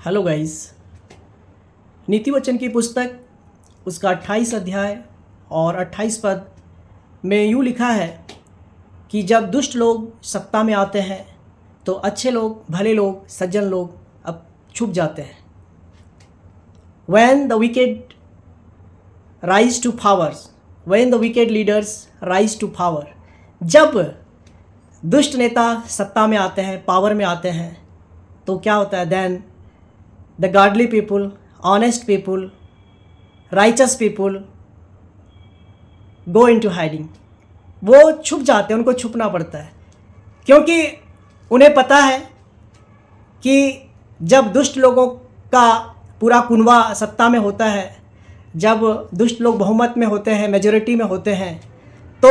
Hello guys. नीति वचन की पुस्तक उसका 28 अध्याय और 28 पद में यूँ लिखा है कि जब दुष्ट लोग सत्ता में आते हैं तो अच्छे लोग, भले लोग, सज्जन लोग अब छुप जाते हैं। When the wicked rise to power, when the wicked leaders rise to power, जब दुष्ट नेता सत्ता में आते हैं, पावर में आते हैं, तो क्या होता है? Then the godly people, honest people, righteous people go into hiding. वो छुप जाते हैं, उनको छुपना पड़ता है, क्योंकि उन्हें पता है कि जब दुष्ट लोगों का पूरा कुनवा सत्ता में होता है, जब दुष्ट लोग बहुमत में होते हैं, मेजॉरिटी में होते हैं, तो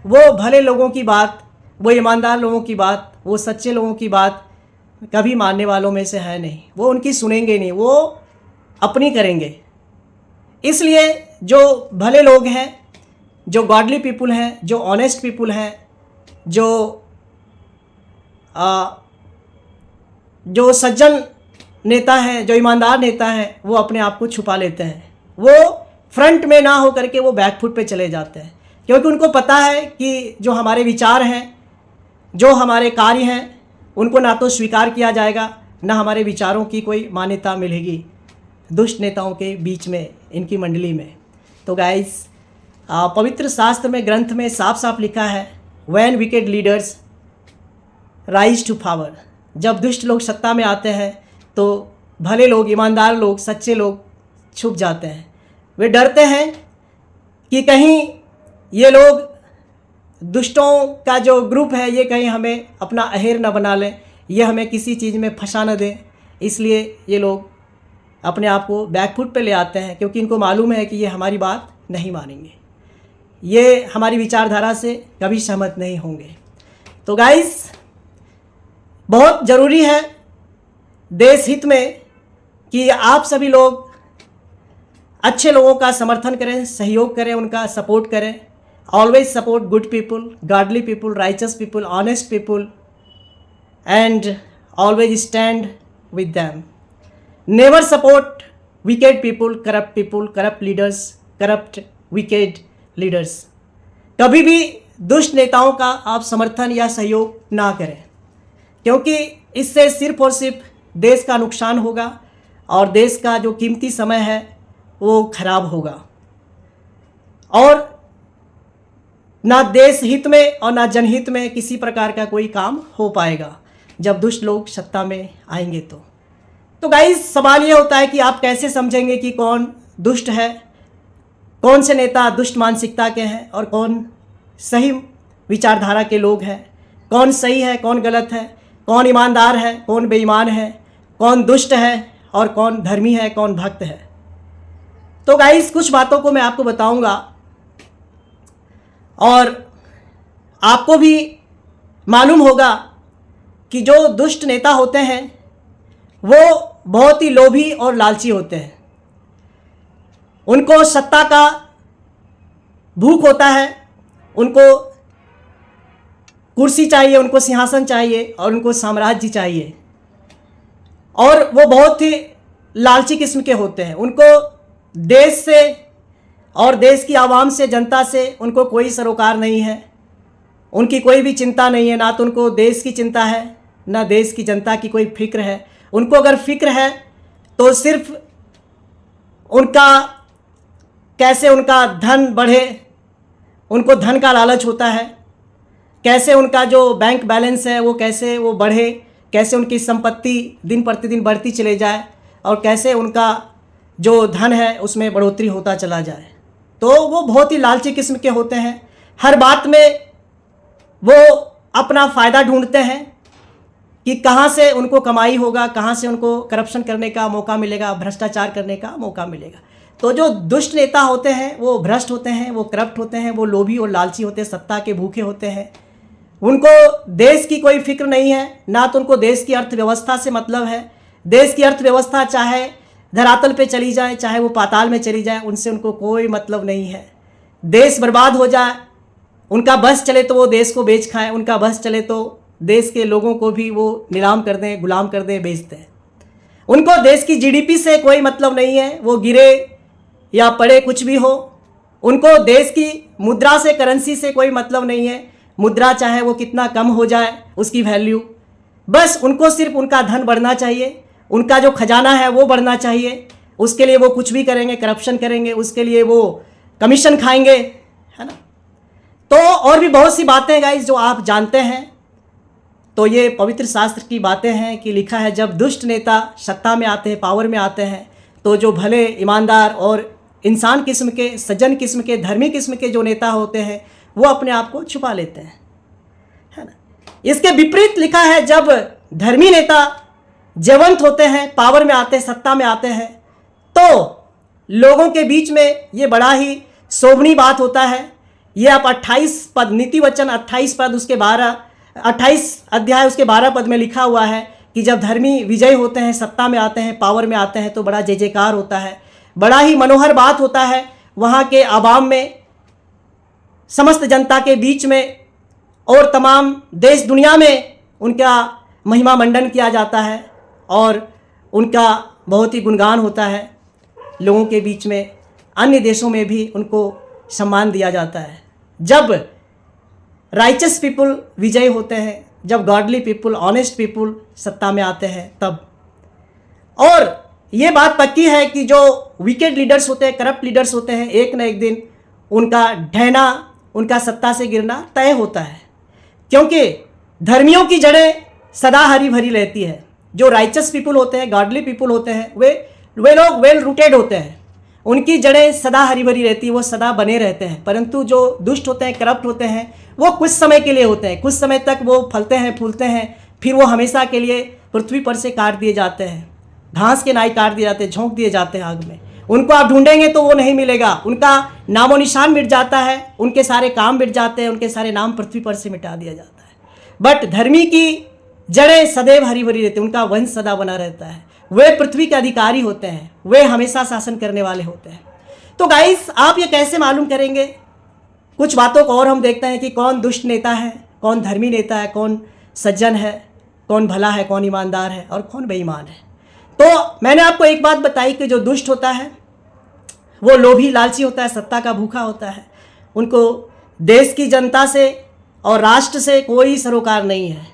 वो भले लोगों की बात, वो ईमानदार लोगों की बात, वो सच्चे लोगों की बात कभी मानने वालों में से है नहीं। वो उनकी सुनेंगे नहीं, वो अपनी करेंगे। इसलिए जो भले लोग हैं, जो गॉडली पीपुल हैं, जो ऑनेस्ट पीपुल हैं, जो सज्जन नेता हैं, जो ईमानदार नेता हैं, वो अपने आप को छुपा लेते हैं। वो फ्रंट में ना हो करके वो बैक फुट पे चले जाते हैं, क्योंकि उनको पता है कि जो हमारे विचार हैं, जो हमारे कार्य हैं, उनको ना तो स्वीकार किया जाएगा, ना हमारे विचारों की कोई मान्यता मिलेगी दुष्ट नेताओं के बीच में, इनकी मंडली में। तो गाइस, पवित्र शास्त्र में, ग्रंथ में साफ साफ लिखा है, when wicked leaders rise to power, जब दुष्ट लोग सत्ता में आते हैं तो भले लोग, ईमानदार लोग, सच्चे लोग छुप जाते हैं। वे डरते हैं कि कहीं ये लोग, दुष्टों का जो ग्रुप है, ये कहीं हमें अपना अहेर न बना लें, ये हमें किसी चीज़ में फंसा न दें। इसलिए ये लोग अपने आप को बैकफुट पे ले आते हैं, क्योंकि इनको मालूम है कि ये हमारी बात नहीं मानेंगे, ये हमारी विचारधारा से कभी सहमत नहीं होंगे। तो गाइस, बहुत ज़रूरी है देश हित में कि आप सभी लोग अच्छे लोगों का समर्थन करें, सहयोग करें, उनका सपोर्ट करें। Always support good people, godly people, righteous people, honest people, and always stand with them. Never support wicked people, corrupt leaders, corrupt, wicked leaders. कभी भी दुष्ट नेताओं का आप समर्थन या सहयोग ना करें, क्योंकि इससे सिर्फ और सिर्फ देश का नुकसान होगा और देश का जो कीमती समय है वो खराब होगा, और ना देश हित में और ना जनहित में किसी प्रकार का कोई काम हो पाएगा जब दुष्ट लोग सत्ता में आएंगे। तो गाइस, सवाल ये होता है कि आप कैसे समझेंगे कि कौन दुष्ट है, कौन से नेता दुष्ट मानसिकता के हैं और कौन सही विचारधारा के लोग हैं, कौन सही है, कौन गलत है, कौन ईमानदार है, कौन बेईमान है, कौन दुष्ट है और कौन धर्मी है, कौन भक्त है। तो गाइस, कुछ बातों को मैं आपको बताऊंगा और आपको भी मालूम होगा कि जो दुष्ट नेता होते हैं वो बहुत ही लोभी और लालची होते हैं। उनको सत्ता का भूख होता है, उनको कुर्सी चाहिए, उनको सिंहासन चाहिए और उनको साम्राज्य चाहिए, और वो बहुत ही लालची किस्म के होते हैं। उनको देश से और देश की आवाम से, जनता से उनको कोई सरोकार नहीं है, उनकी कोई भी चिंता नहीं है। ना तो उनको देश की चिंता है, ना देश की जनता की कोई फिक्र है। उनको अगर फिक्र है तो सिर्फ उनका कैसे उनका धन बढ़े, उनको धन का लालच होता है, कैसे उनका जो बैंक बैलेंस है वो कैसे वो बढ़े, कैसे उनकी संपत्ति दिन प्रतिदिन बढ़ती चले जाए और कैसे उनका जो धन है उसमें बढ़ोतरी होता चला जाए। तो वो बहुत ही लालची किस्म के होते हैं। हर बात में वो अपना फ़ायदा ढूंढते हैं कि कहाँ से उनको कमाई होगा, कहाँ से उनको करप्शन करने का मौका मिलेगा, भ्रष्टाचार करने का मौका मिलेगा। तो जो दुष्ट नेता होते हैं वो भ्रष्ट होते हैं, वो करप्ट होते हैं, वो लोभी और लालची होते हैं, सत्ता के भूखे होते हैं। उनको देश की कोई फिक्र नहीं है, ना तो उनको देश की अर्थव्यवस्था से मतलब है। देश की अर्थव्यवस्था चाहे धरातल पे चली जाए, चाहे वो पाताल में चली जाए, उनसे उनको कोई मतलब नहीं है। देश बर्बाद हो जाए, उनका बस चले तो वो देश को बेच खाएं, उनका बस चले तो देश के लोगों को भी वो नीलाम कर दें, गुलाम कर दें, बेच दें। उनको देश की जीडीपी से कोई मतलब नहीं है, वो गिरे या पड़े कुछ भी हो। उनको देश की मुद्रा से, करेंसी से कोई मतलब नहीं है, मुद्रा चाहे वो कितना कम हो जाए उसकी वैल्यू, बस उनको सिर्फ उनका धन बढ़ना चाहिए, उनका जो खजाना है वो बढ़ना चाहिए। उसके लिए वो कुछ भी करेंगे, करप्शन करेंगे, उसके लिए वो कमीशन खाएंगे, है ना। तो और भी बहुत सी बातें गाइस जो आप जानते हैं। तो ये पवित्र शास्त्र की बातें हैं कि लिखा है जब दुष्ट नेता सत्ता में आते हैं, पावर में आते हैं, तो जो भले, ईमानदार और इंसान किस्म के, सज्जन किस्म के, धर्मी किस्म के जो नेता होते हैं वो अपने आप को छुपा लेते हैं, है ना। इसके विपरीत लिखा है जब धर्मी नेता जयवंत होते हैं, पावर में आते हैं, सत्ता में आते हैं, तो लोगों के बीच में ये बड़ा ही शोभनीय बात होता है। ये आप 28 पद, नीति वचन 28 पद उसके 28 अध्याय उसके 12 पद में लिखा हुआ है कि जब धर्मी विजय होते हैं, सत्ता में आते हैं, पावर में आते हैं, तो बड़ा जय जयकार होता है, बड़ा ही मनोहर बात होता है वहाँ के आवाम में, समस्त जनता के बीच में, और तमाम देश दुनिया में उनका महिमा मंडन किया जाता है और उनका बहुत ही गुणगान होता है। लोगों के बीच में, अन्य देशों में भी उनको सम्मान दिया जाता है। जब राइचस पीपुल विजय होते हैं, जब गॉडली पीपुल, ऑनेस्ट पीपुल सत्ता में आते हैं तब। और ये बात पक्की है कि जो विकेड लीडर्स होते हैं, करप्ट लीडर्स होते हैं, एक न एक दिन उनका ढहना, उनका सत्ता से गिरना तय होता है, क्योंकि धर्मियों की जड़ें सदा हरी भरी रहती है। जो राइचस पीपुल होते हैं, गॉडली पीपुल होते हैं, वे लोग वेल रूटेड होते हैं, उनकी जड़ें सदा हरी भरी रहती है, वो सदा बने रहते हैं। परंतु जो दुष्ट होते हैं, करप्ट होते हैं, वो कुछ समय के लिए होते हैं, कुछ समय तक वो फलते हैं, फूलते हैं, फिर वो हमेशा के लिए पृथ्वी पर से काट दिए जाते हैं, घास के नाई काट दिए जाते हैं, झोंक दिए जाते हैं आग में। उनको आप ढूंढेंगे तो वो नहीं मिलेगा, उनका नामो निशान मिट जाता है, उनके सारे काम मिट जाते हैं, उनके सारे नाम पृथ्वी पर से मिटा दिया जाता है। बट धर्मी की जड़ें सदैव हरी भरी रहती है, उनका वंश सदा बना रहता है, वे पृथ्वी के अधिकारी होते हैं, वे हमेशा शासन करने वाले होते हैं। तो गाइस, आप ये कैसे मालूम करेंगे? कुछ बातों को और हम देखते हैं कि कौन दुष्ट नेता है, कौन धर्मी नेता है, कौन सज्जन है, कौन भला है, कौन ईमानदार है और कौन बेईमान है। तो मैंने आपको एक बात बताई कि जो दुष्ट होता है वो लोभी, लालची होता है, सत्ता का भूखा होता है, उनको देश की जनता से और राष्ट्र से कोई सरोकार नहीं है,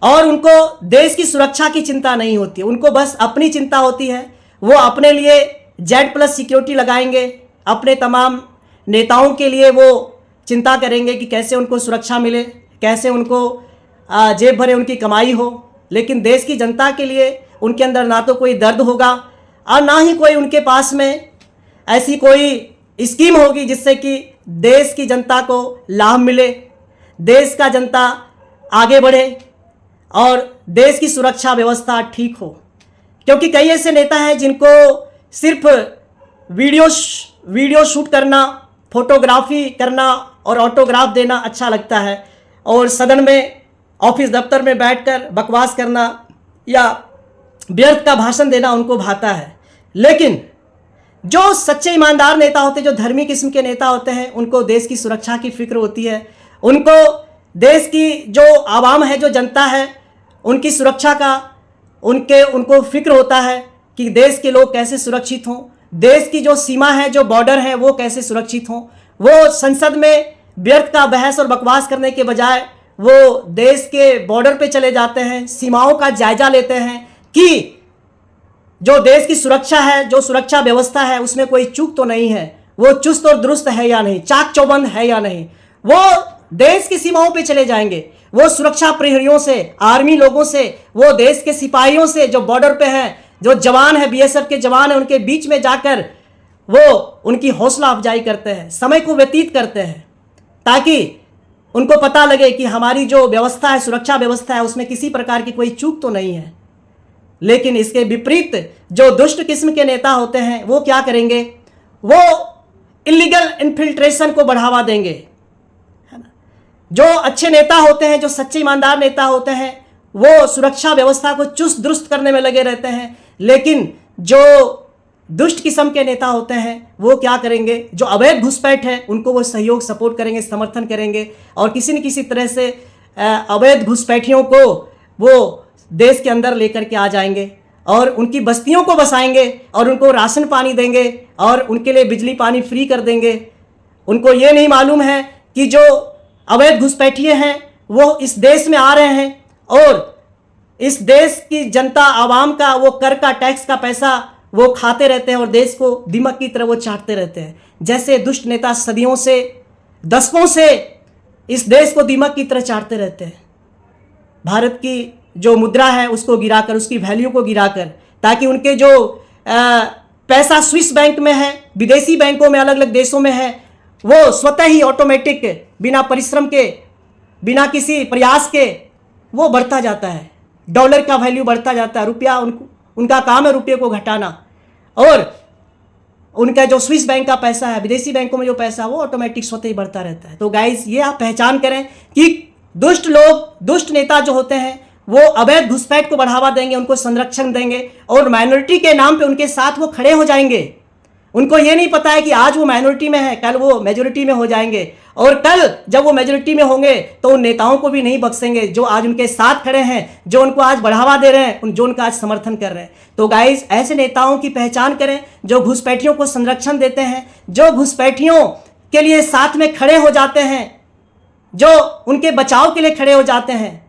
और उनको देश की सुरक्षा की चिंता नहीं होती, उनको बस अपनी चिंता होती है। वो अपने लिए Z+ सिक्योरिटी लगाएंगे, अपने तमाम नेताओं के लिए वो चिंता करेंगे कि कैसे उनको सुरक्षा मिले, कैसे उनको जेब भरे उनकी कमाई हो। लेकिन देश की जनता के लिए उनके अंदर ना तो कोई दर्द होगा और ना ही कोई उनके पास में ऐसी कोई स्कीम होगी जिससे कि देश की जनता को लाभ मिले, देश का जनता आगे बढ़े और देश की सुरक्षा व्यवस्था ठीक हो। क्योंकि कई ऐसे नेता हैं जिनको सिर्फ वीडियो शूट करना, फोटोग्राफी करना और ऑटोग्राफ देना अच्छा लगता है, और सदन में, ऑफिस दफ्तर में बैठकर बकवास करना या व्यर्थ का भाषण देना उनको भाता है। लेकिन जो सच्चे ईमानदार नेता होते हैं, जो धर्मी किस्म के नेता होते हैं, उनको देश की सुरक्षा की फिक्र होती है, उनको देश की जो आवाम है, जो जनता है, उनकी सुरक्षा का उनको फिक्र होता है कि देश के लोग कैसे सुरक्षित हों, देश की जो सीमा है, जो बॉर्डर है, वो कैसे सुरक्षित हों। वो संसद में व्यर्थ का बहस और बकवास करने के बजाय वो देश के बॉर्डर पे चले जाते हैं, सीमाओं का जायजा लेते हैं कि जो देश की सुरक्षा है, जो सुरक्षा व्यवस्था है, उसमें कोई चूक तो नहीं है, वो चुस्त और दुरुस्त है या नहीं, चाक चौबंद है या नहीं। वो देश की सीमाओं पे चले जाएंगे, वो सुरक्षा प्रहरियों से, आर्मी लोगों से, वो देश के सिपाहियों से जो बॉर्डर पे हैं, जो जवान है, BSF के जवान है, उनके बीच में जाकर वो उनकी हौसला अफजाई करते हैं, समय को व्यतीत करते हैं, ताकि उनको पता लगे कि हमारी जो व्यवस्था है, सुरक्षा व्यवस्था है, उसमें किसी प्रकार की कोई चूक तो नहीं है। लेकिन इसके विपरीत जो दुष्ट किस्म के नेता होते हैं, वो क्या करेंगे? वो इलीगल इन्फिल्ट्रेशन को बढ़ावा देंगे, है ना। जो अच्छे नेता होते हैं, जो सच्चे ईमानदार नेता होते हैं, वो सुरक्षा व्यवस्था को चुस्त दुरुस्त करने में लगे रहते हैं। लेकिन जो दुष्ट किस्म के नेता होते हैं, वो क्या करेंगे? जो अवैध घुसपैठ है, उनको वो सहयोग, सपोर्ट करेंगे, समर्थन करेंगे, और किसी न किसी तरह से अवैध घुसपैठियों को वो देश के अंदर लेकर के आ जाएंगे और उनकी बस्तियों को बसाएंगे और उनको राशन पानी देंगे और उनके लिए बिजली पानी फ्री कर देंगे। उनको ये नहीं मालूम है कि जो अवैध घुसपैठिए हैं वो इस देश में आ रहे हैं और इस देश की जनता आवाम का वो कर का टैक्स का पैसा वो खाते रहते हैं और देश को दीमक की तरह वो चाटते रहते हैं। जैसे दुष्ट नेता सदियों से, दशकों से इस देश को दीमक की तरह चाटते रहते हैं। भारत की जो मुद्रा है उसको गिराकर, उसकी वैल्यू को गिराकर, ताकि उनके जो पैसा स्विस बैंक में है, विदेशी बैंकों में, अलग अलग देशों में है, वो स्वतः ही ऑटोमेटिक, बिना परिश्रम के, बिना किसी प्रयास के वो बढ़ता जाता है। डॉलर का वैल्यू बढ़ता जाता है। रुपया उनका काम है रुपये को घटाना, और उनका जो स्विस बैंक का पैसा है, विदेशी बैंकों में जो पैसा है, वो ऑटोमेटिक स्वतः ही बढ़ता रहता है। तो गाइस, ये आप पहचान करें कि दुष्ट लोग, दुष्ट नेता जो होते हैं वो अवैध घुसपैठ को बढ़ावा देंगे, उनको संरक्षण देंगे और माइनॉरिटी के नाम पे उनके साथ वो खड़े हो जाएंगे। उनको ये नहीं पता है कि आज वो माइनॉरिटी में है, कल वो मेजोरिटी में हो जाएंगे, और कल जब वो मेजोरिटी में होंगे तो उन नेताओं को भी नहीं बख्शेंगे जो आज उनके साथ खड़े हैं, जो उनको आज बढ़ावा दे रहे हैं, जो उनका आज समर्थन कर रहे हैं। तो गाइस, ऐसे नेताओं की पहचान करें जो घुसपैठियों को संरक्षण देते हैं, जो घुसपैठियों के लिए साथ में खड़े हो जाते हैं, जो उनके बचाव के लिए खड़े हो जाते हैं।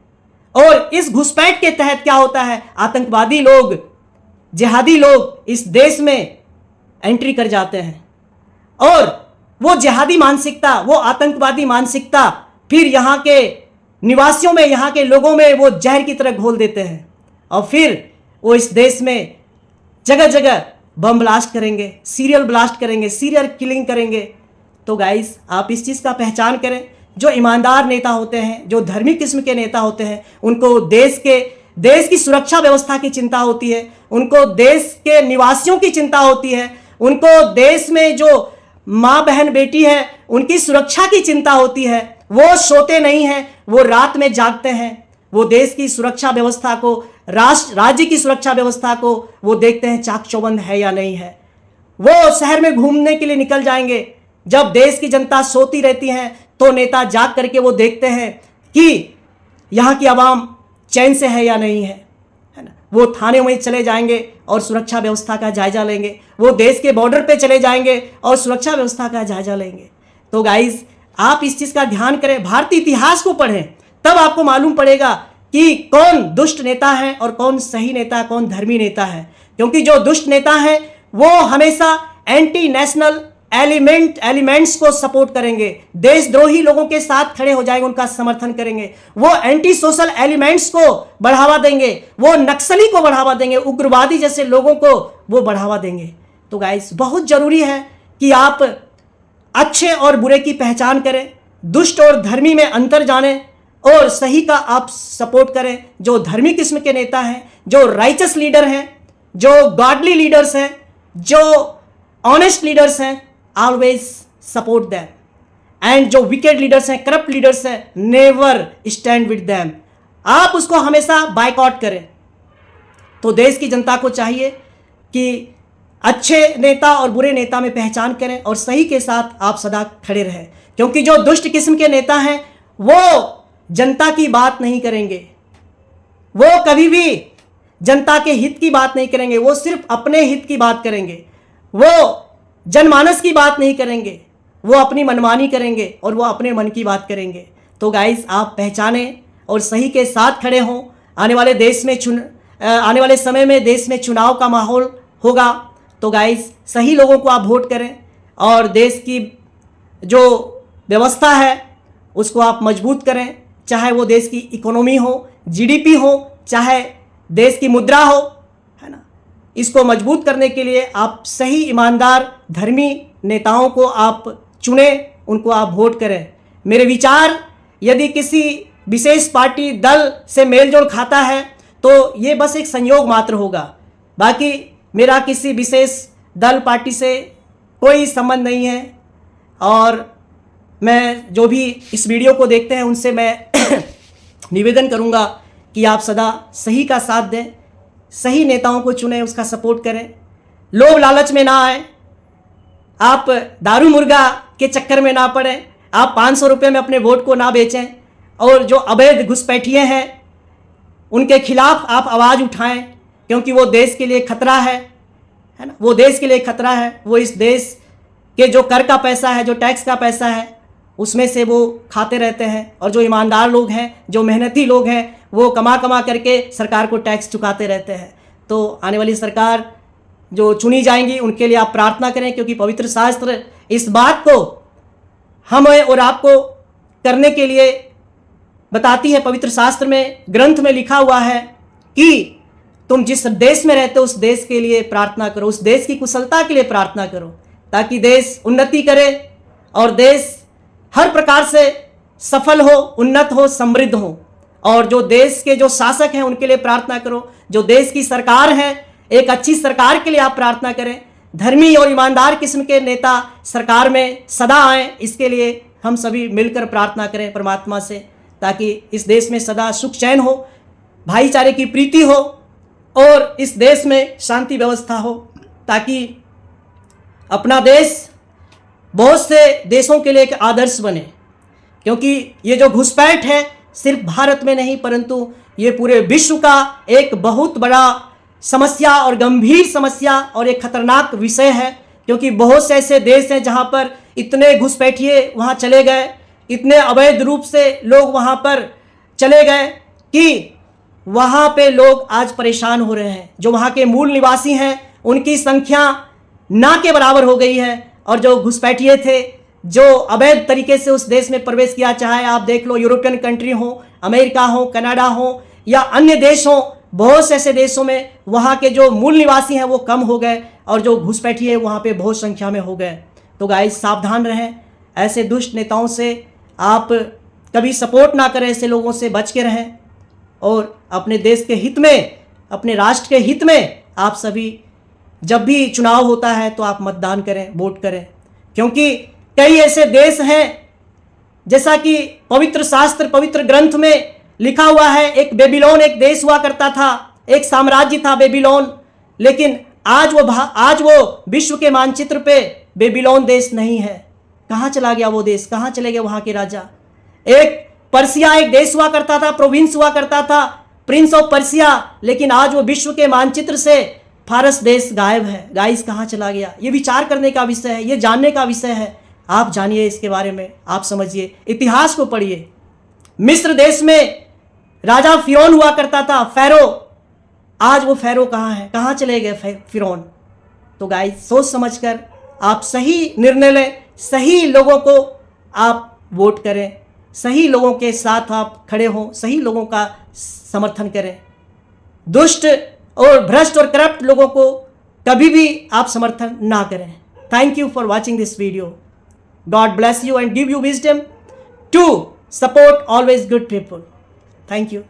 और इस घुसपैठ के तहत क्या होता है, आतंकवादी लोग, जिहादी लोग इस देश में एंट्री कर जाते हैं और वो जिहादी मानसिकता, वो आतंकवादी मानसिकता फिर यहाँ के निवासियों में, यहाँ के लोगों में वो जहर की तरह घोल देते हैं और फिर वो इस देश में जगह जगह बम ब्लास्ट करेंगे, सीरियल ब्लास्ट करेंगे, सीरियल किलिंग करेंगे। तो गाइस, आप इस चीज़ का पहचान करें। जो ईमानदार नेता होते हैं, जो धर्मी किस्म के नेता होते हैं, उनको देश की सुरक्षा व्यवस्था की चिंता होती है, उनको देश के निवासियों की चिंता होती है, उनको देश में जो माँ बहन बेटी है उनकी सुरक्षा की चिंता होती है। वो सोते नहीं हैं, वो रात में जागते हैं, वो देश की सुरक्षा व्यवस्था को, राज्य की सुरक्षा व्यवस्था को वो देखते हैं चाक चौबंद है या नहीं है। वो शहर में घूमने के लिए निकल जाएंगे। जब देश की जनता सोती रहती है तो नेता जाग करके वो देखते हैं कि यहाँ की आवाम चैन से है या नहीं है ना। वो थाने में चले जाएंगे और सुरक्षा व्यवस्था का जायजा लेंगे। वो देश के बॉर्डर पे चले जाएंगे और सुरक्षा व्यवस्था का जायजा लेंगे। तो गाइज, आप इस चीज़ का ध्यान करें, भारतीय इतिहास को पढ़ें, तब आपको मालूम पड़ेगा कि कौन दुष्ट नेता है और कौन सही नेता है, कौन धर्मी नेता है। क्योंकि जो दुष्ट नेता है वो हमेशा एंटी नेशनल एलिमेंट्स को सपोर्ट करेंगे, देशद्रोही लोगों के साथ खड़े हो जाएंगे, उनका समर्थन करेंगे। वो एंटी सोशल एलिमेंट्स को बढ़ावा देंगे, वो नक्सली को बढ़ावा देंगे, उग्रवादी जैसे लोगों को वो बढ़ावा देंगे। तो गाइस, बहुत जरूरी है कि आप अच्छे और बुरे की पहचान करें, दुष्ट और धर्मी में अंतर जानें और सही का आप सपोर्ट करें। जो धर्मी किस्म के नेता हैं, जो राइचस लीडर हैं, जो गॉडली लीडर्स हैं, जो ऑनेस्ट लीडर्स हैं, ऑलवेज सपोर्ट देम। एंड जो विकेड लीडर्स हैं, करप्ट लीडर्स हैं, नेवर स्टैंड विद देम। आप उसको हमेशा बायकॉट करें। तो देश की जनता को चाहिए कि अच्छे नेता और बुरे नेता में पहचान करें और सही के साथ आप सदा खड़े रहें। क्योंकि जो दुष्ट किस्म के नेता हैं वो जनता की बात नहीं करेंगे, वो कभी भी जनता के हित की बात नहीं करेंगे, वो सिर्फ अपने हित की बात करेंगे, वो जनमानस की बात नहीं करेंगे, वो अपनी मनमानी करेंगे और वो अपने मन की बात करेंगे। तो गाइस, आप पहचानें और सही के साथ खड़े हों। आने वाले समय में देश में चुनाव का माहौल होगा। तो गाइस, सही लोगों को आप वोट करें और देश की जो व्यवस्था है उसको आप मजबूत करें। चाहे वो देश की इकोनॉमी हो, जीडीपी हो, चाहे देश की मुद्रा हो, है ना। इसको मजबूत करने के लिए आप सही, ईमानदार, धर्मी नेताओं को आप चुनें, उनको आप वोट करें। मेरे विचार यदि किसी विशेष पार्टी दल से मेल जोल खाता है तो ये बस एक संयोग मात्र होगा। बाकी मेरा किसी विशेष दल पार्टी से कोई संबंध नहीं है और मैं जो भी इस वीडियो को देखते हैं उनसे मैं निवेदन करूंगा कि आप सदा सही का साथ दें, सही नेताओं को चुनें, उसका सपोर्ट करें, लोभ लालच में ना आए, आप दारू मुर्गा के चक्कर में ना पड़ें, आप 500 रुपये में अपने वोट को ना बेचें और जो अवैध घुसपैठिए हैं उनके खिलाफ आप आवाज़ उठाएं। क्योंकि वो देश के लिए खतरा है ना, वो देश के लिए खतरा है। वो इस देश के जो कर का पैसा है, जो टैक्स का पैसा है, उसमें से वो खाते रहते हैं। और जो ईमानदार लोग हैं, जो मेहनती लोग हैं, वो कमा कमा करके सरकार को टैक्स चुकाते रहते हैं। तो आने वाली सरकार जो चुनी जाएंगी उनके लिए आप प्रार्थना करें, क्योंकि पवित्र शास्त्र इस बात को हमें और आपको करने के लिए बताती है। पवित्र शास्त्र में, ग्रंथ में लिखा हुआ है कि तुम जिस देश में रहते हो उस देश के लिए प्रार्थना करो, उस देश की कुशलता के लिए प्रार्थना करो, ताकि देश उन्नति करे और देश हर प्रकार से सफल हो, उन्नत हो, समृद्ध हो। और जो देश के जो शासक हैं उनके लिए प्रार्थना करो, जो देश की सरकार है, एक अच्छी सरकार के लिए आप प्रार्थना करें। धर्मी और ईमानदार किस्म के नेता सरकार में सदा आएं, इसके लिए हम सभी मिलकर प्रार्थना करें परमात्मा से, ताकि इस देश में सदा सुख चैन हो, भाईचारे की प्रीति हो और इस देश में शांति व्यवस्था हो, ताकि अपना देश बहुत से देशों के लिए एक आदर्श बने। क्योंकि ये जो घुसपैठ है सिर्फ भारत में नहीं, परंतु ये पूरे विश्व का एक बहुत बड़ा समस्या और गंभीर समस्या और एक खतरनाक विषय है। क्योंकि बहुत से ऐसे देश हैं जहाँ पर इतने घुसपैठिए वहाँ चले गए, इतने अवैध रूप से लोग वहाँ पर चले गए कि वहाँ पे लोग आज परेशान हो रहे हैं। जो वहाँ के मूल निवासी हैं उनकी संख्या ना के बराबर हो गई है, और जो घुसपैठिए थे, जो अवैध तरीके से उस देश में प्रवेश किया, चाहे आप देख लो यूरोपियन कंट्री हो, अमेरिका हो, कनाडा हो या अन्य देश हो, बहुत से ऐसे देशों में वहाँ के जो मूल निवासी हैं वो कम हो गए और जो घुसपैठिए वहाँ पे बहुत संख्या में हो गए। तो गाइस सावधान रहें, ऐसे दुष्ट नेताओं से आप कभी सपोर्ट ना करें, ऐसे लोगों से बच के रहें और अपने देश के हित में, अपने राष्ट्र के हित में आप सभी जब भी चुनाव होता है तो आप मतदान करें, वोट करें। क्योंकि कई ऐसे देश हैं, जैसा कि पवित्र शास्त्र, पवित्र ग्रंथ में लिखा हुआ है, एक बेबीलोन एक देश हुआ करता था, एक साम्राज्य था बेबीलोन, लेकिन आज वो विश्व के मानचित्र पे बेबीलोन देश नहीं है। कहाँ चला गया वो देश, कहाँ चले गए वहाँ के राजा। एक पर्सिया एक देश हुआ करता था, प्रोविंस हुआ करता था, प्रिंस ऑफ पर्सिया, लेकिन आज वो विश्व के मानचित्र से फारस देश गायब है। गाइस कहाँ चला गया? ये विचार करने का विषय है, ये जानने का विषय है। आप जानिए इसके बारे में, आप समझिए, इतिहास को पढ़िए। मिस्र देश में राजा फिरौन हुआ करता था, फैरो। आज वो फैरो कहाँ है, कहाँ चले गए फिरौन? तो गाइस सोच समझकर आप सही निर्णय लें, सही लोगों को आप वोट करें, सही लोगों के साथ आप खड़े हों, सही लोगों का समर्थन करें। दुष्ट और भ्रष्ट और करप्ट लोगों को कभी भी आप समर्थन ना करें। Thank you for watching this video. God bless you and give you wisdom to support always good people. Thank you.